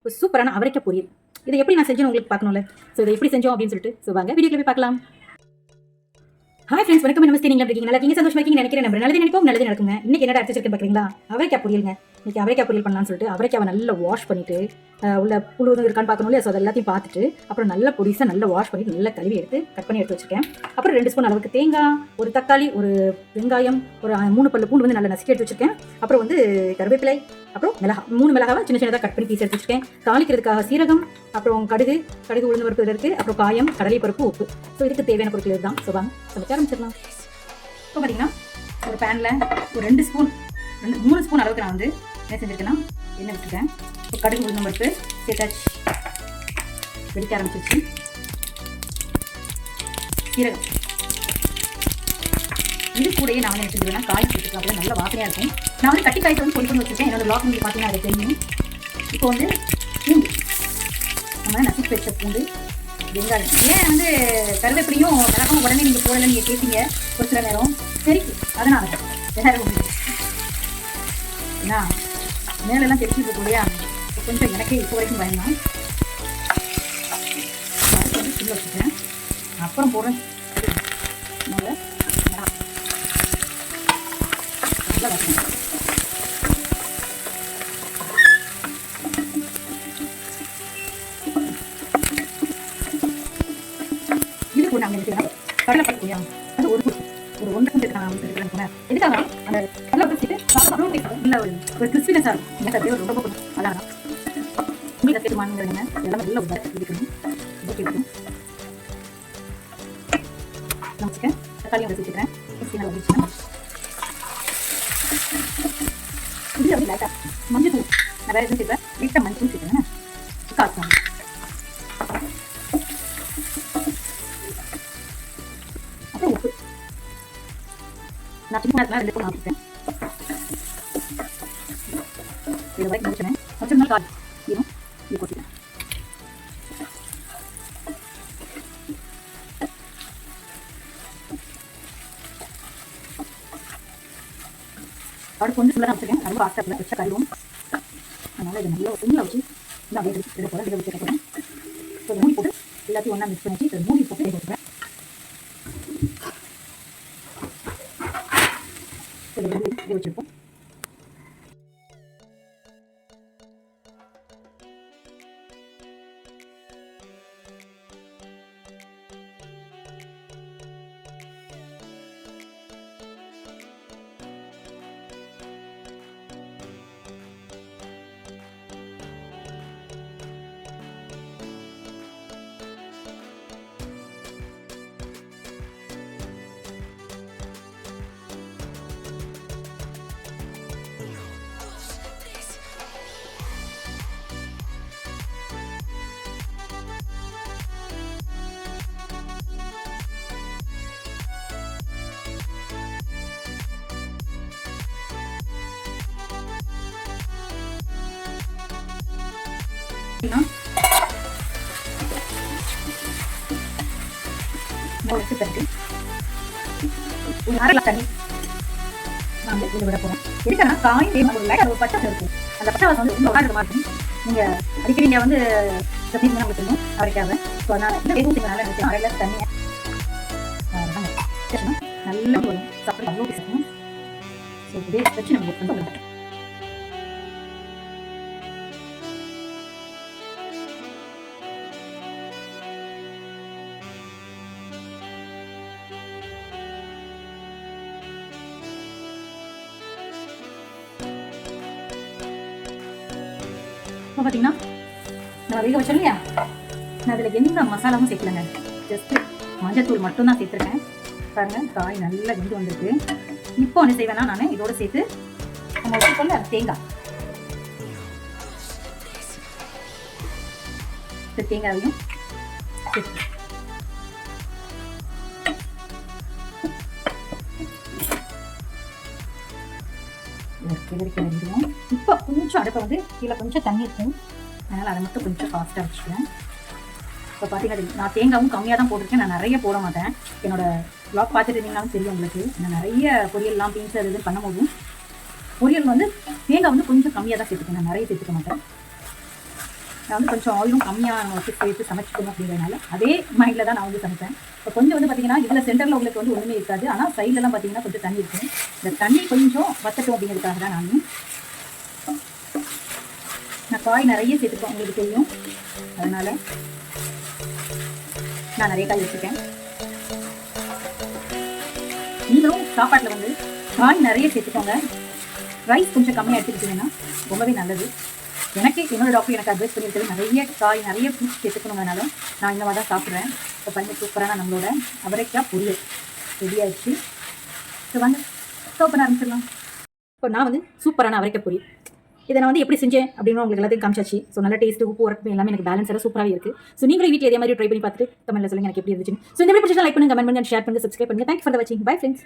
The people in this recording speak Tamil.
ஒரு சூப்பரான அவரைக்காய் பொரியல். இதை எப்படி நான் செஞ்சேன்னு உங்களுக்கு பார்க்கணும்ல. ஸோ இதை எப்படி செஞ்சோம் அப்படின்னு சொல்லிட்டு வாங்க வீடியோக்குள்ள போய் பார்க்கலாம். ஹாய் ஃப்ரெண்ட்ஸ், வணக்கம். நமஸ்தே. நீங்க எப்படி இருக்கீங்க? நல்லா இருக்கீங்க, சந்தோஷமா இருக்கீங்க நினைக்கிறேன். நம்ம நல்லது நினைப்போம், நல்லது நடக்குங்க. இன்னைக்கு என்னடா அரைச்சிருக்கேன் பார்க்குறீங்களா? அவரைக்காய் பொரியலுங்க. இன்னைக்கு அவரைக்காய் பொரியல் பண்ணலாம்னு சொல்லிட்டு அவரைக்காவை நல்லா வாஷ் பண்ணிட்டு உள்ள புழு இருக்கான்னு பார்க்கணும் இல்லையா? ஸோ அது எல்லாத்தையும் பார்த்துட்டு அப்புறம் நல்ல பொடிசாக நல்லா வாஷ் பண்ணிட்டு நல்லா கழுவி எடுத்து கட் பண்ணி எடுத்து வச்சிருக்கேன். அப்புறம் 2 ஸ்பூன் அளவுக்கு தேங்காய், ஒரு தக்காளி, ஒரு வெங்காயம், ஒரு 3 பல்லு பூண்டு வந்து நல்லா நசுக்கி எடுத்து வச்சிருக்கேன். அப்புறம் வந்து கருவேப்பிலை, அப்புறம் மிளகாய், 3 மிளகாவை சின்ன சின்னதாக கட் பண்ணி பீஸ் எடுத்து வச்சிருக்கேன். தாளிக்கிறதுக்காக சீரகம், அப்புறம் கடுகு உளுந்து பருப்பு இருக்குது, அப்புறம் காயம், கடலை பருப்பு, உப்பு. ஸோ இதுக்கு தேவையான பொருட்கள் இதுதான். ஸோ வாங்க சமைக்க ஆரம்பிச்சிடலாம். இப்போ பார்த்தீங்கன்னா ஒரு பேனில் ஒரு 3 ஸ்பூன் அளவுக்கு நான் வந்து என்ன செஞ்சுருக்கேன்னா எண்ணெய் விட்டுருக்கேன். இப்போ கடுகு உளுந்து பருப்பு சேர்த்தாச்சு, வெடிக்க ஆரம்பிச்சிருச்சு. சீரகம், இது கூடயே நான் என்ன செஞ்சுருவேன்னா காய் சேர்த்துக்கலாம், அப்படியே நல்ல வாசனையாக இருக்கும். நான் வந்து கட்டி காய்க்கு வந்து பொடி பண்ணி வச்சுருக்கேன். என்னோட வ்ளாக் நீங்கள் பார்த்தீங்கன்னா அதை தெரியும். இப்போ வந்து பூண்டு, நம்ம நசுக்கி வச்ச பூண்டு, வெங்காயம். ஏன் வந்து கருவேப்பிலையும் மிளகாயும் உடனே நீங்கள் போடலை நீங்கள் கேட்டீங்க ஒரு சில நேரம். சரி, அதனால வேறு ஒன்று ஏன்னா மேலெல்லாம் தெரிச்சுட்டு இருக்கும் இல்லையா? கொஞ்சம் எனக்கே இப்போ வரைக்கும் பயந்தான். அதுக்கு வந்து சில்ல வச்சுட்டேன். அப்புறம் போடுறேன் நல்லா வச்சுக்கேன். இது கூட நாங்கள் எடுத்துக்கலாம். கடலை பருப்பு அது ஒரு 1 எடுத்துக்கலாம். எதுக்காக அந்த கடலை பருப்பு இல்லை ஒரு கிறிஸ்பினஸாக இருக்கும். எனக்கு அப்படியே ரொம்ப பிடிக்கும். அதான் உங்களுக்கு சேர்த்துமானுங்கிறீங்க எல்லாம் நல்ல ஒரு இருக்கணும். இருக்கணும் நான் வச்சுக்கேன். தக்காளியும் வச்சுக்கிறேன். நல்லா வச்சுக்கேன். இது அப்படி லைட்டாக மஞ்சள் தூள், நான் வேறு எதுவும் சேர்ப்பேன். லைட்டாக மஞ்சள் தூள் சேர்த்துக்கேன். காய்ச்சோம். அப்புறம் உப்பு. நான் சின்ன நேரத்தில் 2 ஸ்பூன் ஆக்கிட்டேன். இதை வரைக்கும் முடிச்சேன். வச்சோம்னா காய் இன்னும் இது போட்டுக்கிறேன். அடுப்பு வந்து ஃபுல்லாக வச்சுருக்கேன். ரொம்ப ஆஸ்டாக வச்சா கழுவும். அதனால் இதை நல்லா ஃபுல்லாக வச்சு இன்னும் அப்படியே இதை போகிறேன். இதை வச்சு போகிறேன். ஸோ மூடி போட்டு எல்லாத்தையும் ஒன்றா மிக்ஸ் பண்ணி வச்சு மூடி போட்டு இதை போட்டுக்கிறேன். இதை வச்சுருப்போம். ஒரு 1/2 கிளாஸ் தண்ணி நாங்கள் இதில் விட போகிறோம். எதுக்குன்னா காயும் ஒரு லைட்டாக ஒரு பச்சை இருக்கும். அந்த பச்சை வாசம் வந்து ரொம்ப உட்காந்து மாதிரி நீங்கள் அடிக்கடி நீங்கள் வந்து செஞ்சீங்கன்னா உங்களுக்கு தெரியும் அவரைக்காக. ஸோ அதனால் இந்த வேகும் செய்யறதுனால எனக்கு 1/2 கிளாஸ் தண்ணியை நல்லா வரும். சாப்பிட அவ்வளோ பேசணும். ஸோ இதே வச்சு நம்ம வந்து விடப்பட்டோம். இப்போ பார்த்தீங்கன்னா நம்ம வேக வச்சோம் இல்லையா? நான் அதில் எந்த மசாலாவும் சேர்க்கலங்க. ஜஸ்ட்டு மஞ்சத்தூள் மட்டும்தான் சேர்த்துருக்கேன். பாருங்கள், காய் நல்லா வெந்து வந்திருக்கு. இப்போ என்ன செய்வேன்னா நான் இதோட சேர்த்து நம்ம வச்சுக்கொள்ள தேங்காய், இந்த தேங்காயையும் சேர்த்து கிளறிடுவோம். இப்போ கொஞ்சம் அடுப்பை வந்து கீழே கொஞ்சம் தண்ணி இருக்கும். அதனால் அதை மட்டும் கொஞ்சம் ஃபாஸ்ட்டாக வச்சுக்குவேன். இப்போ பார்த்தீங்கன்னா நான் தேங்காயும் கம்மியாக தான் போட்டிருக்கேன். நான் நிறைய போட மாட்டேன். என்னோட வ்ளாக் பார்த்துட்டு இருந்தீங்கன்னாலும் தெரியும் உங்களுக்கு. நான் நிறைய பொரியல்லாம் பீன்ஸ் அது இதுன்னு பண்ணும்போதும் பொரியல் வந்து தேங்காய் வந்து கொஞ்சம் கம்மியாக தான் சேர்த்துக்கேன். நான் நிறைய சேர்த்துக்க மாட்டேன். நான் வந்து கொஞ்சம் ஆயிலும் கம்மியாக நம்ம வச்சு சேர்த்து சமைச்சிக்கணும் அப்படிங்கிறதுனால அதே மைண்டில் தான் நான் வந்து சமைப்பேன். இப்போ கொஞ்சம் வந்து பார்த்தீங்கன்னா இதில் சென்டரில் உங்களுக்கு வந்து ஒன்றுமே இருக்காது, ஆனால் சைட்லலாம் பார்த்தீங்கன்னா கொஞ்சம் தண்ணி இருக்கும். இந்த தண்ணி கொஞ்சம் வத்தட்டும் அப்படிங்கிறதுக்காக தான் நான் காய் நிறைய சேர்த்துப்பேன், உங்களுக்கு தெரியும். அதனால் நான் நிறைய காய் வச்சுருக்கேன். நீங்களும் சாப்பாட்டில் வந்து காய் நிறைய சேர்த்துக்கோங்க. ரைஸ் கொஞ்சம் கம்மியாக எடுத்துக்கிட்டிங்கன்னா ரொம்பவே நல்லது. என்னோட டாக்டர் எனக்கு அட்வைஸ் பண்ணியிருக்கிறது நிறைய காய் நிறைய ஃப்ரூட்ஸ் சேர்த்துக்கணுங்கிறனால நான் இந்த மாதிரி தான் சாப்பிட்றேன். இப்போ பண்ணி சூப்பரான நம்மளோட அவரைக்காய் பொரியல் ரெடி ஆகிடுச்சு. ஸோ வாங்க ஸ்டவ் பண்ண ஆரம்பிச்சிடலாம். இப்போ நான் வந்து சூப்பரான அவரைக்காய் பொரியல் இதை நான் வந்து எப்படி செஞ்சேன் அப்படின்னு உங்களுக்கு எல்லாத்தையும் காமிச்சாச்சு. ஸோ நல்ல டேஸ்ட்டு உப்பு உரப்பு எல்லாமே எனக்கு பேலன்ஸாக சூப்பராகவே இருக்குது. ஸோ நீங்களும் வீட்டில் இதே மாதிரி ட்ரை பண்ணி பார்த்துட்டு கமெண்ட்டில் சொல்லுங்கள் எனக்கு எப்படி இருந்துச்சு. ஸோ இந்த வீடியோ பிடிச்சா லைக் பண்ணுங்க, கமெண்ட் பண்ணுங்க, ஷேர் பண்ணுங்க, சப்ஸ்கிரைப் பண்ணுங்க. தேங்க்ஸ் ஃபார் வாட்சிங். Bye friends.